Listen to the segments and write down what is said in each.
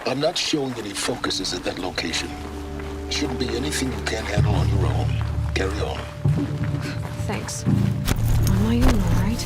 I'm not showing any focuses at that location. Shouldn't be anything you can't handle on your own. Carry on. Thanks. On my own, all right?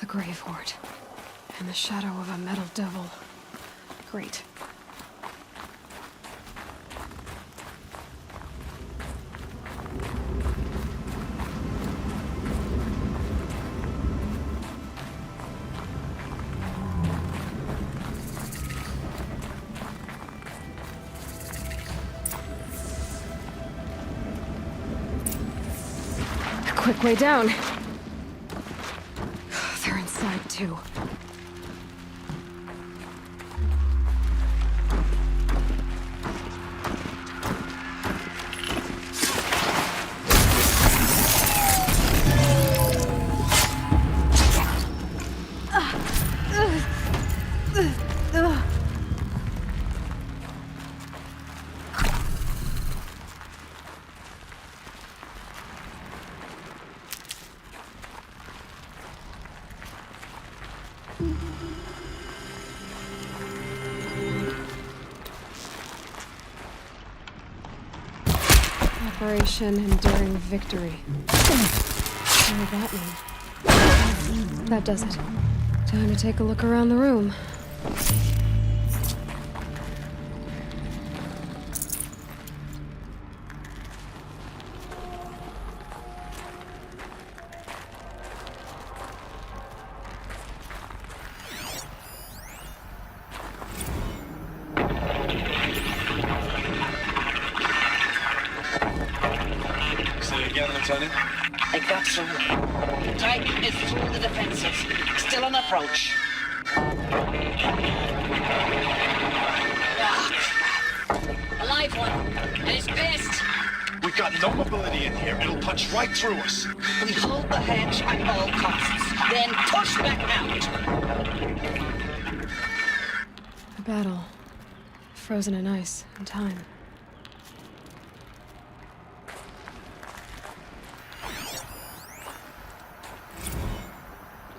The Grave Horde. And the shadow of a metal devil. Great. A quick way down. They're inside, too. Operation Enduring Victory. What does that mean? That does it. Time to take a look around the room. Lieutenant? I got through. Titan is through the defenses. Still on approach. Ah, a live one. And it's pissed. We've got no mobility in here. It'll punch right through us. We hold the hedge at all costs. Then push back out. A battle. Frozen in ice and time.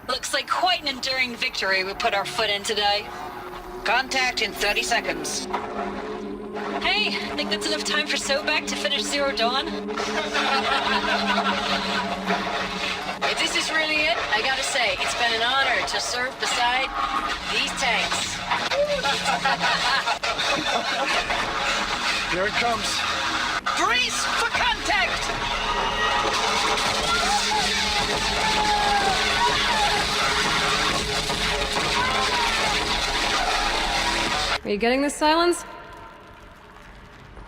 Looks like quite an enduring victory we put our foot in today. Contact in 30 seconds. Hey, think that's enough time for Sobek to finish Zero Dawn? If this is really it, I gotta say, it's been an honor to serve beside these tanks. Here it comes. Brace for contact! Are you getting this, Silence?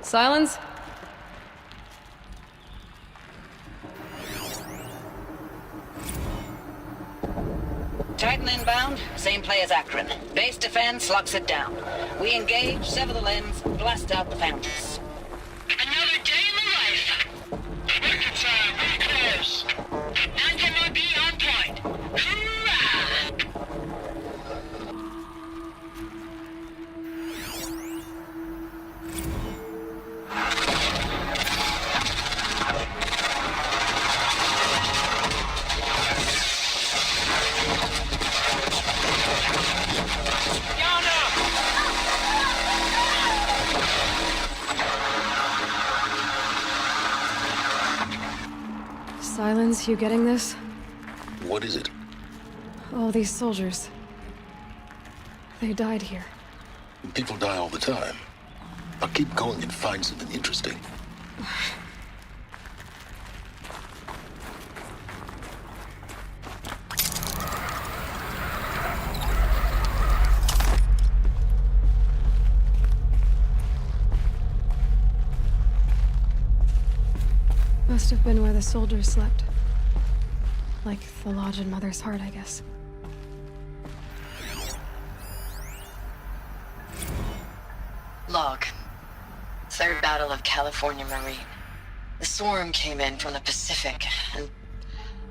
Silence? Titan inbound, same play as Akron. Base defense locks it down. We engage, sever the limbs, blast out the fountains. Another day in the life. Record time, very close. 9 MOB on point. Hoorah! Is Hugh getting this? What is it? All these soldiers. They died here. People die all the time. I'll keep going and find something interesting. Must have been where the soldiers slept. Like the lodge in Mother's Heart, I guess. Log. Third Battle of California Marine. The swarm came in from the Pacific, and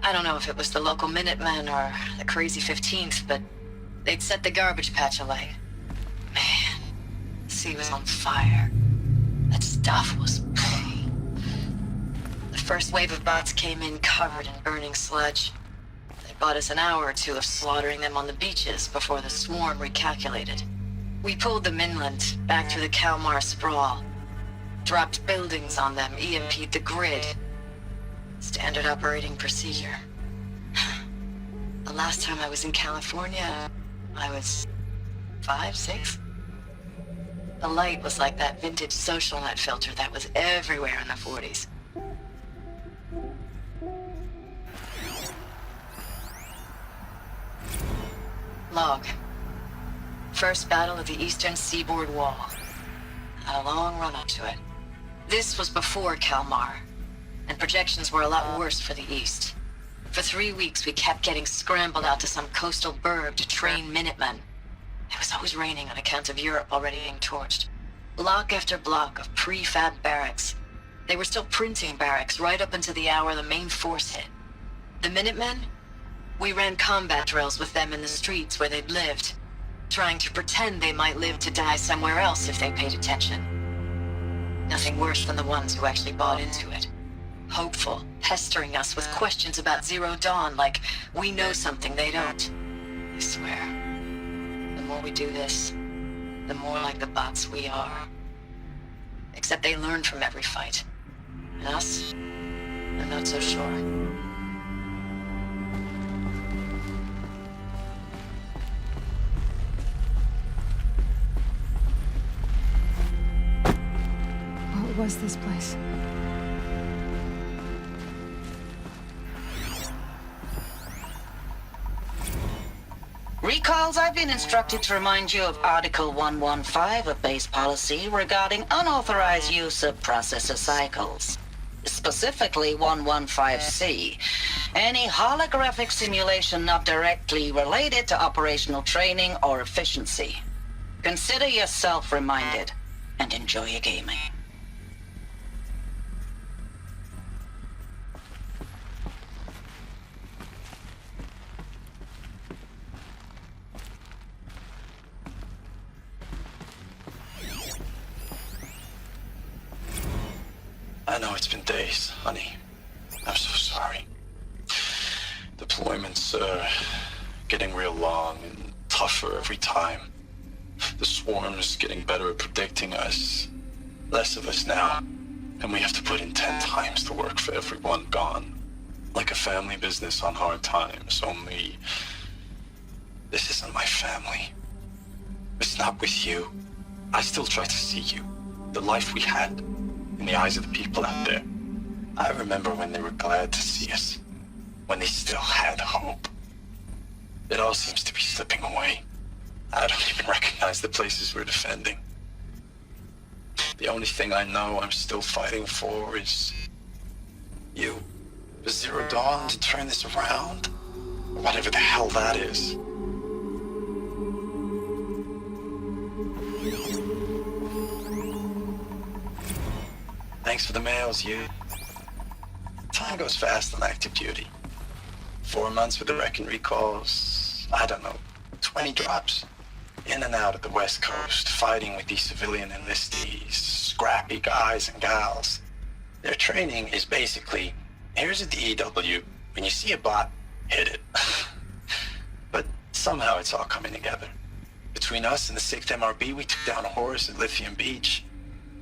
I don't know if it was the local Minutemen or the Crazy 15th, but they'd set the garbage patch alight. Man, the sea was on fire. That stuff was pretty. The first wave of bots came in covered in burning sludge. They bought us an hour or two of slaughtering them on the beaches before the swarm recalculated. We pulled them inland, back through the Kalmar sprawl. Dropped buildings on them, EMP'd the grid. Standard operating procedure. The last time I was in California, I was 5, 6? The light was like that vintage social net filter that was everywhere in the 40s. Log. First battle of the eastern seaboard wall. Had a long run up to it. This was before Kalmar, and projections were a lot worse for the east. For 3 weeks, we kept getting scrambled out to some coastal burg to train Minutemen. It was always raining on account of Europe already being torched. Block after block of prefab barracks. They were still printing barracks right up until the hour the main force hit. The Minutemen? We ran combat drills with them in the streets where they'd lived, trying to pretend they might live to die somewhere else if they paid attention. Nothing worse than the ones who actually bought into it. Hopeful, pestering us with questions about Zero Dawn like we know something they don't. I swear, the more we do this, the more like the bots we are. Except they learn from every fight. And us? I'm not so sure. What was this place? Recalls, I've been instructed to remind you of Article 115 of base policy regarding unauthorized use of processor cycles. Specifically 115C. Any holographic simulation not directly related to operational training or efficiency. Consider yourself reminded, and enjoy your gaming. I know it's been days, honey. I'm so sorry. Deployments are getting real long and tougher every time. The swarm's getting better at predicting us. Less of us now. And we have to put in 10 times the work for everyone gone. Like a family business on hard times, only... this isn't my family. It's not with you. I still try to see you. The life we had. In the eyes of the people out there. I remember when they were glad to see us. When they still had hope. It all seems to be slipping away. I don't even recognize the places we're defending. The only thing I know I'm still fighting for is... you. For Zero Dawn to turn this around. Or whatever the hell that is. Thanks for the mails, you. Time goes fast on active duty. 4 months with the Reckon recalls, I don't know, 20 drops. In and out of the West Coast, fighting with these civilian enlistees, scrappy guys and gals. Their training is basically, here's a DEW, when you see a bot, hit it. But somehow it's all coming together. Between us and the 6th MRB, we took down a horse at Lithium Beach.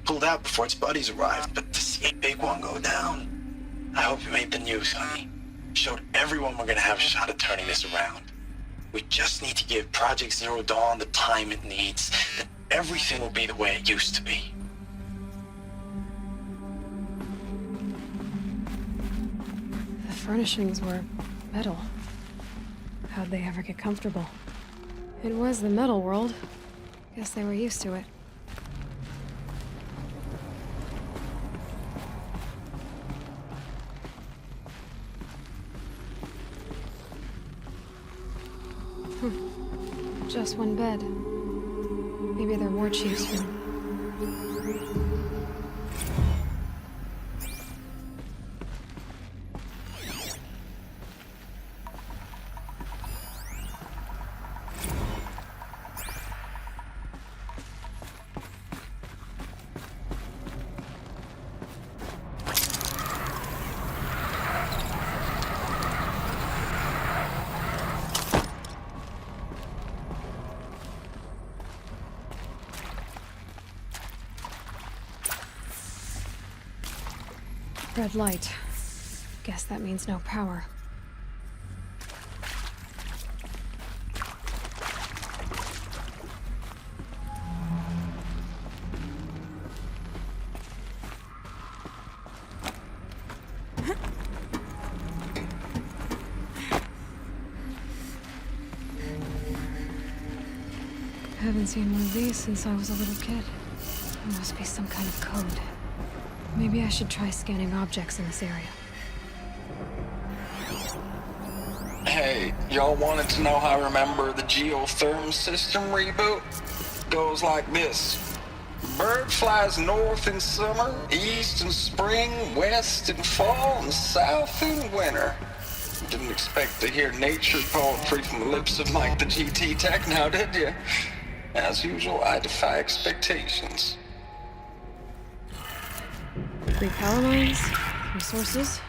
Pulled out before its buddies arrived, but to see a big one go down, I hope you made the news, honey. Showed everyone we're gonna have a shot at turning this around. We just need to give Project Zero Dawn the time it needs, and everything will be the way it used to be. The furnishings were metal. How'd they ever get comfortable? It was the metal world. Guess they were used to it. Just one bed. Maybe they're war chief's room. Red light. Guess that means no power. Haven't seen one of these since I was a little kid. There must be some kind of code. Maybe I should try scanning objects in this area. Hey, y'all wanted to know how I remember the geotherm system reboot? Goes like this. Bird flies north in summer, east in spring, west in fall, and south in winter. Didn't expect to hear nature poetry from the lips of Mike the GT Tech now, did you? As usual, I defy expectations. 3 power lines, 3 sources.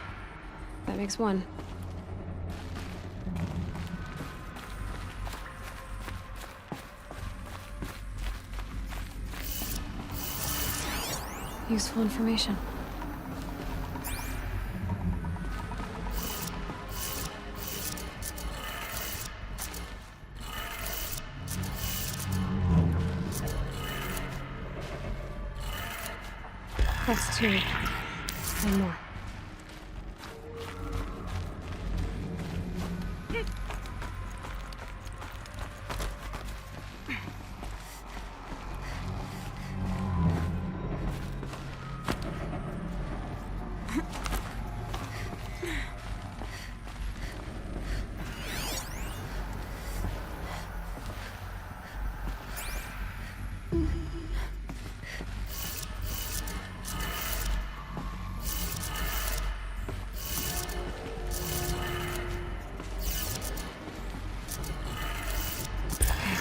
That makes 1. Useful information. That's 2. 1 more.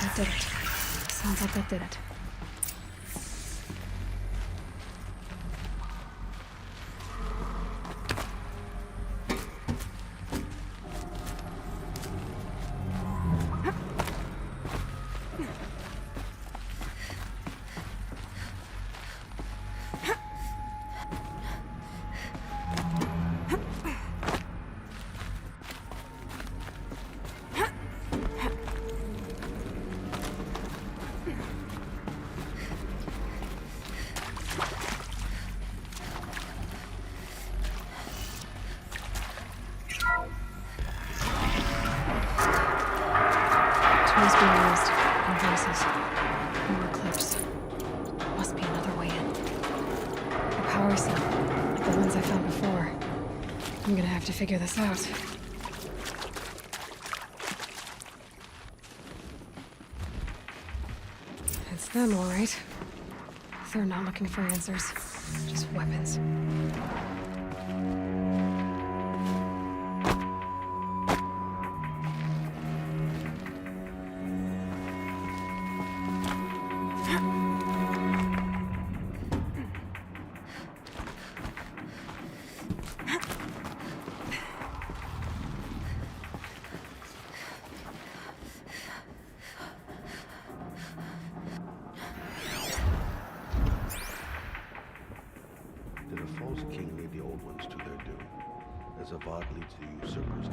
That did it. Sounds like that did it. Tools being used. And voices. More clips. Must be another way in. A power cell. Like the ones I found before. I'm gonna have to figure this out. It's them, all right. They're not looking for answers. Just weapons. Did a false king lead the old ones to their doom, as Avad leads the usurpers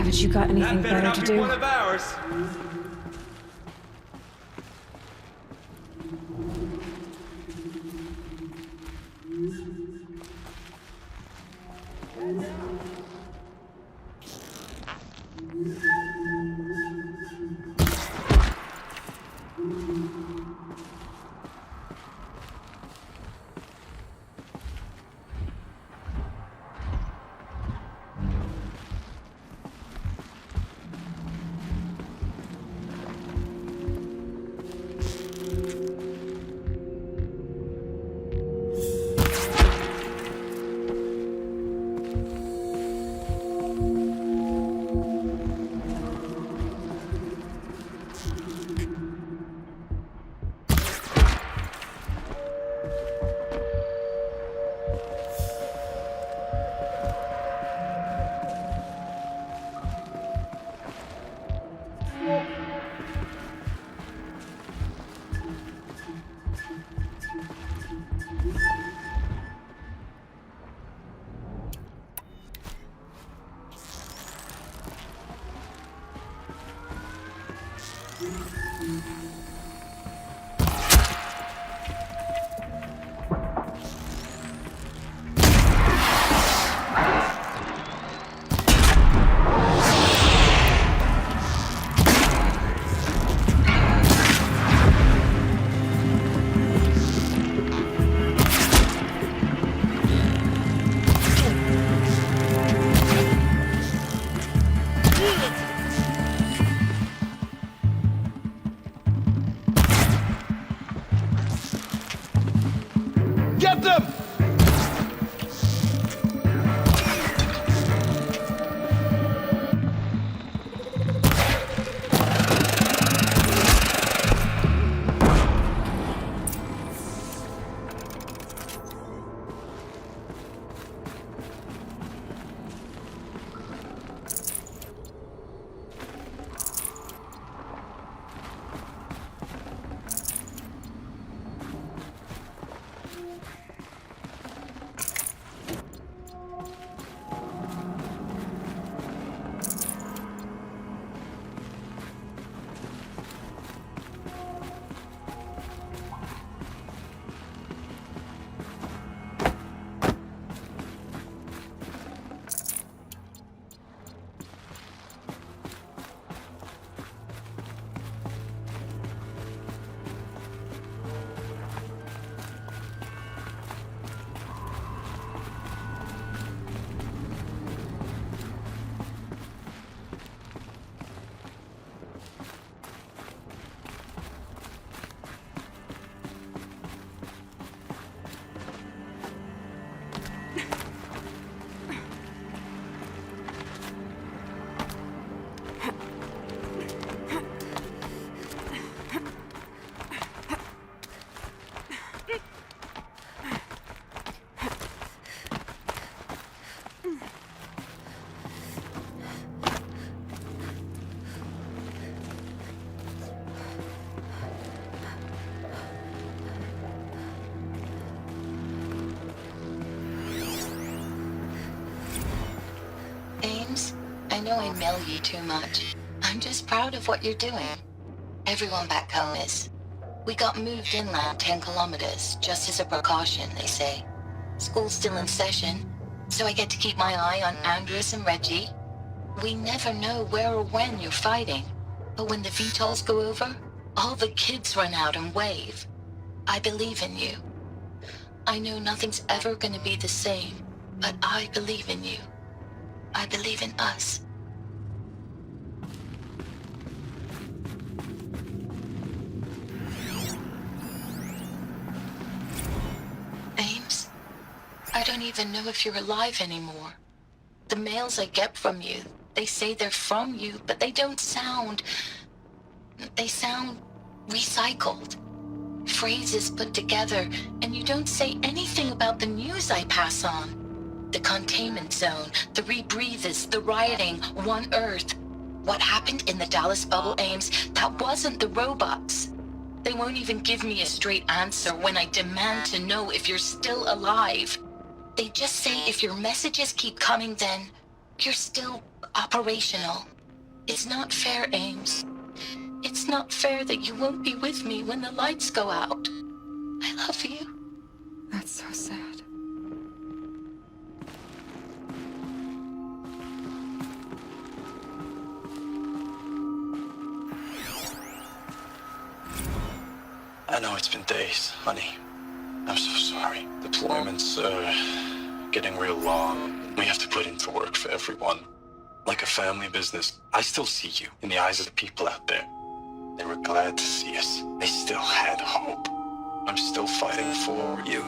God, you got anything That better better not to be do? one of ours. Get them! Ames, I know I mail you too much. I'm just proud of what you're doing. Everyone back home is. We got moved inland 10 kilometers, just as a precaution, they say. School's still in session, so I get to keep my eye on Andres and Reggie. We never know where or when you're fighting, but when the VTOLs go over, all the kids run out and wave. I believe in you. I know nothing's ever gonna be the same, but I believe in you. I believe in us. Ames, I don't even know if you're alive anymore. The mails I get from you, they say they're from you, but they don't sound... They sound recycled. Phrases put together, and you don't say anything about the news I pass on. The containment zone, the rebreathers, the rioting, One Earth. What happened in the Dallas bubble, Ames, that wasn't the robots. They won't even give me a straight answer when I demand to know if you're still alive. They just say if your messages keep coming, then you're still operational. It's not fair, Ames. It's not fair that you won't be with me when the lights go out. I love you. That's so sad. I know it's been days, honey. I'm so sorry. Deployments are getting real long. We have to put into work for everyone. Like a family business. I still see you in the eyes of the people out there. They were glad to see us. They still had hope. I'm still fighting for you.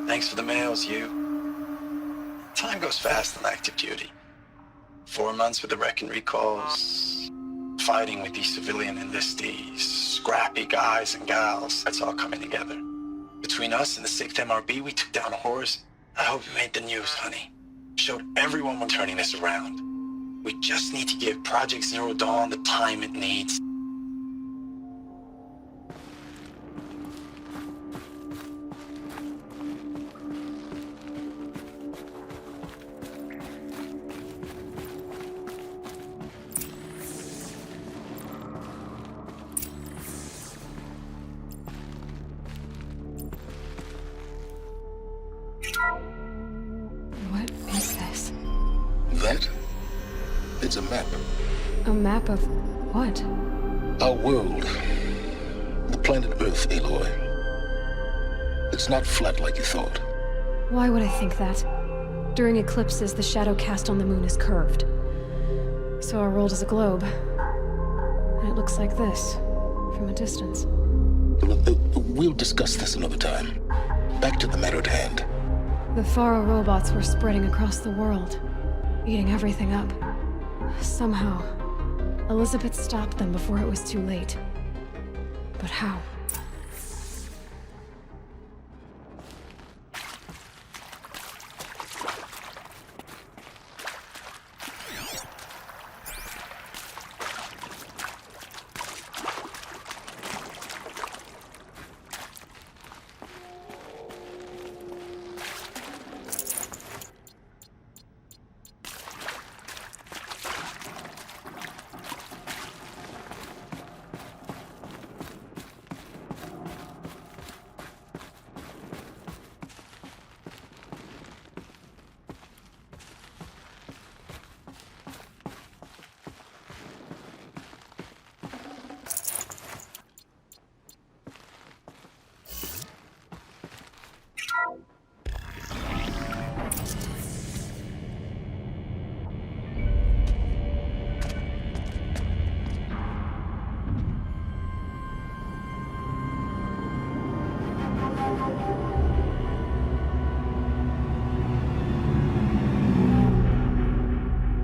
Thanks for the mails, you. Time goes fast on active duty. 4 months with the wreck and recalls, fighting with these civilian enlistees, scrappy guys and gals. That's all coming together. Between us and the 6th MRB, we took down a horse. I hope you made the news, honey. Showed everyone we're turning this around. We just need to give Project Zero Dawn the time it needs. What is this? That? It's a map. A map of what? Our world. The planet Earth, Aloy. It's not flat like you thought. Why would I think that? During eclipses, the shadow cast on the moon is curved. So our world is a globe. And it looks like this, from a distance. We'll discuss this another time. Back to the matter at hand. The Faro robots were spreading across the world, eating everything up. Somehow, Elizabeth stopped them before it was too late. But how?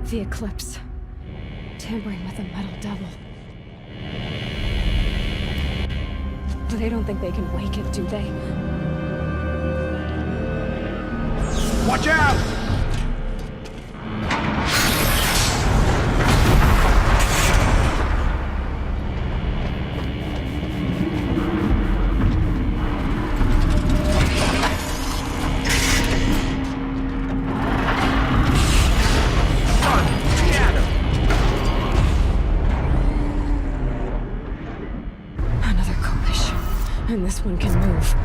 The Eclipse. Tampering with the Metal Devil. But they don't think they can wake it, do they? Watch out! Another Kovish. And this one can move.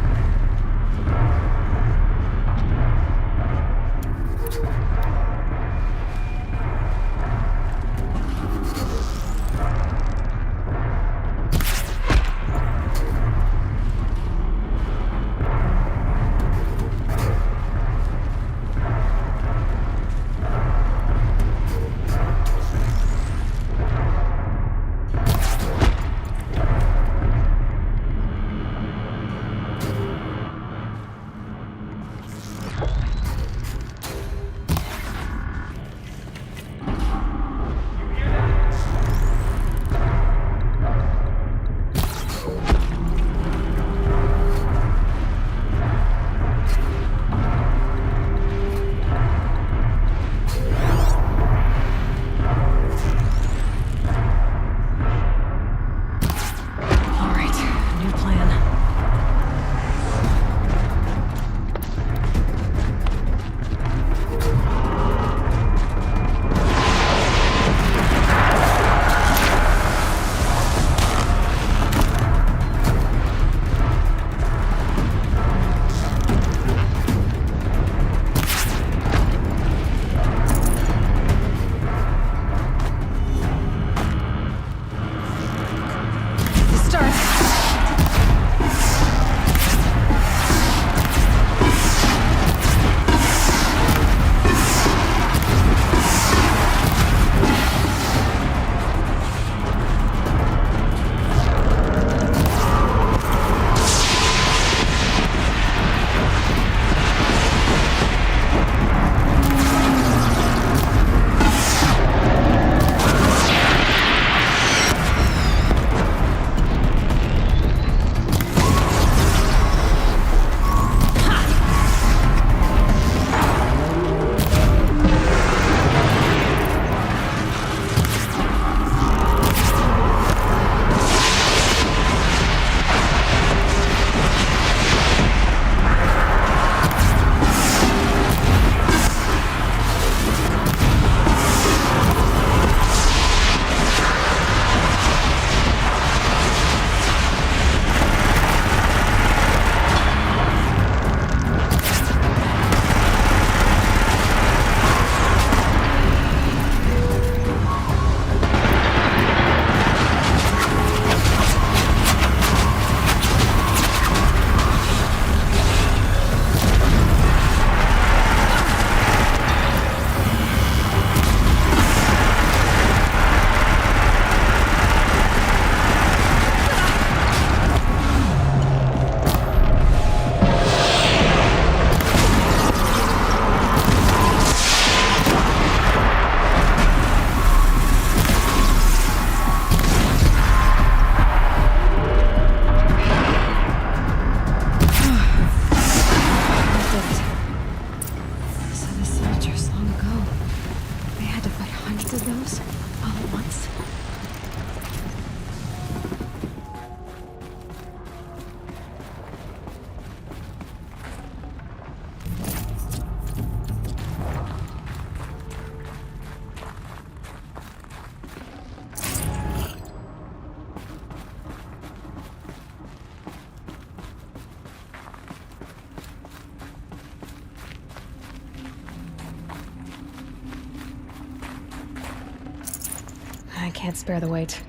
can't spare the weight.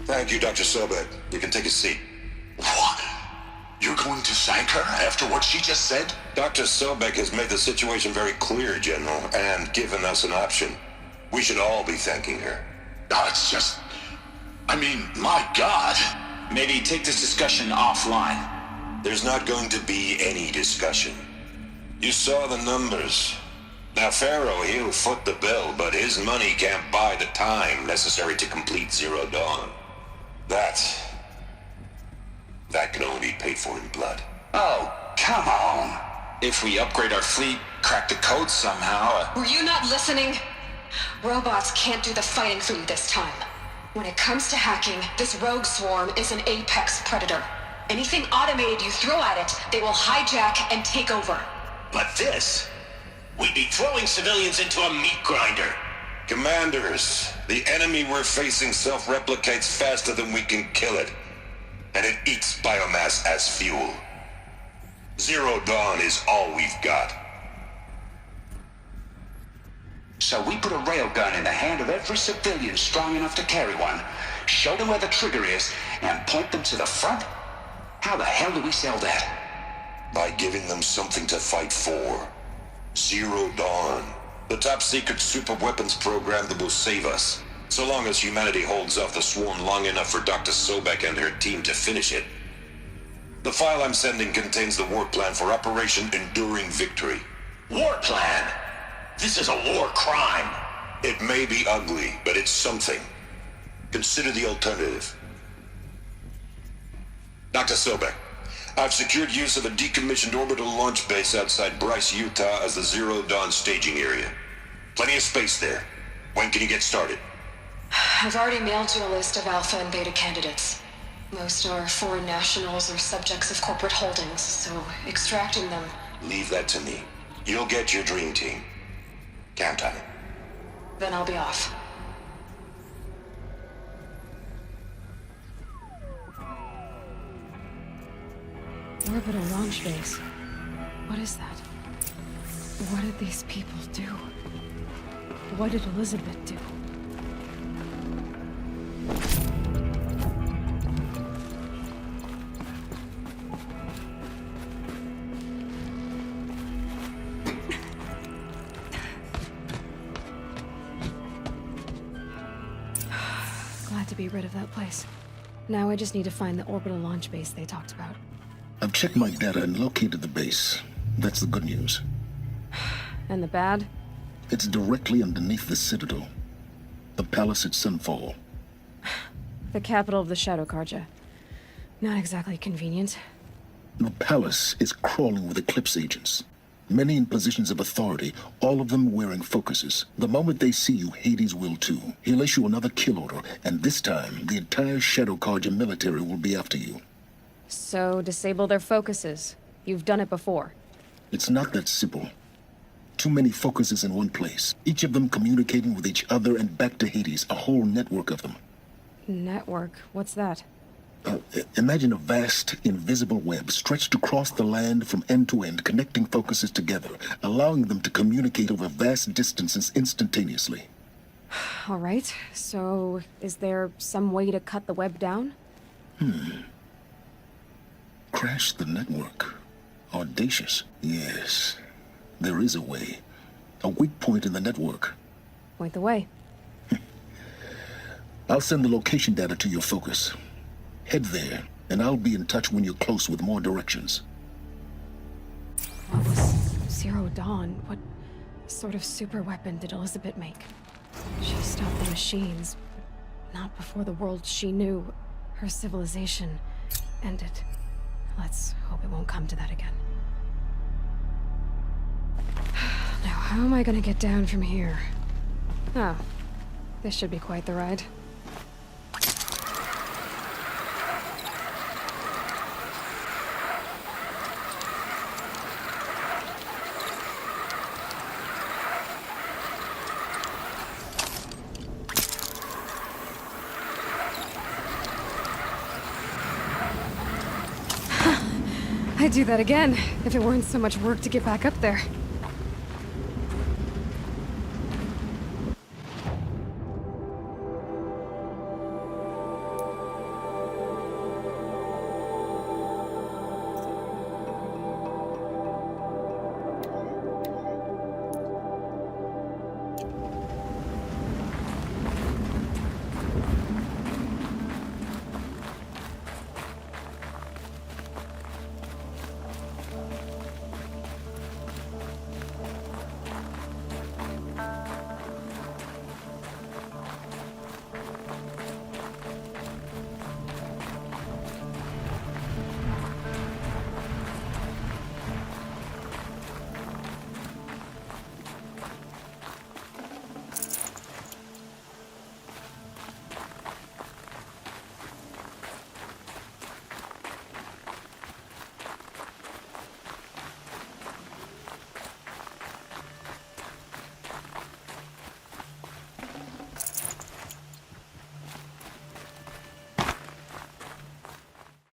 Thank you, Dr. Sobek. You can take a seat. What? You're going to thank her after what she just said? Dr. Sobek has made the situation very clear, General, and given us an option. We should all be thanking her. No, it's just... I mean, my God. Maybe take this discussion offline. There's not going to be any discussion. You saw the numbers. Now, Pharaoh, he'll foot the bill, but his money can't buy the time necessary to complete Zero Dawn. That can only be paid for in blood. Oh, come on. If we upgrade our fleet, crack the code somehow... Were you not listening? Robots can't do the fighting for you this time. When it comes to hacking, this rogue swarm is an apex predator. Anything automated you throw at it, they will hijack and take over. But this... We'd be throwing civilians into a meat grinder. Commanders, the enemy we're facing self-replicates faster than we can kill it. And it eats biomass as fuel. Zero Dawn is all we've got. So we put a railgun in the hand of every civilian strong enough to carry one, show them where the trigger is, and point them to the front? How the hell do we sell that? By giving them something to fight for. Zero Dawn. The top-secret super-weapons program that will save us. So long as humanity holds off the swarm long enough for Dr. Sobek and her team to finish it. The file I'm sending contains the war plan for Operation Enduring Victory. War plan? This is a war crime. It may be ugly, but it's something. Consider the alternative. Dr. Sobek, I've secured use of a decommissioned orbital launch base outside Bryce, Utah as the Zero Dawn staging area. Plenty of space there. When can you get started? I've already mailed you a list of alpha and beta candidates. Most are foreign nationals or subjects of corporate holdings, so extracting them... Leave that to me. You'll get your dream team. Count on it. Then I'll be off. Orbital launch base. What is that? What did these people do? What did Elizabeth do? Glad to be rid of that place. Now I just need to find the orbital launch base they talked about. I've checked my data and located the base. That's the good news. And the bad? It's directly underneath the Citadel. The palace at Sunfall. The capital of the Shadow Carja. Not exactly convenient. The palace is crawling with Eclipse agents. Many in positions of authority, all of them wearing focuses. The moment they see you, Hades will too. He'll issue another kill order, and this time, the entire Shadow Carja military will be after you. So, disable their focuses. You've done it before. It's not that simple. Too many focuses in one place. Each of them communicating with each other and back to Hades. A whole network of them. Network? What's that? Imagine a vast, invisible web stretched across the land from end to end, connecting focuses together, allowing them to communicate over vast distances instantaneously. All right, so is there some way to cut the web down? Crash the network. Audacious. Yes, there is a way. A weak point in the network. Point the way. I'll send the location data to your focus. Head there, and I'll be in touch when you're close with more directions. What was Zero Dawn? What sort of super weapon did Elizabeth make? She stopped the machines, but not before the world she knew, her civilization, ended. Let's hope it won't come to that again. Now, how am I gonna get down from here? Oh, this should be quite the ride. I'd do that again, if it weren't so much work to get back up there.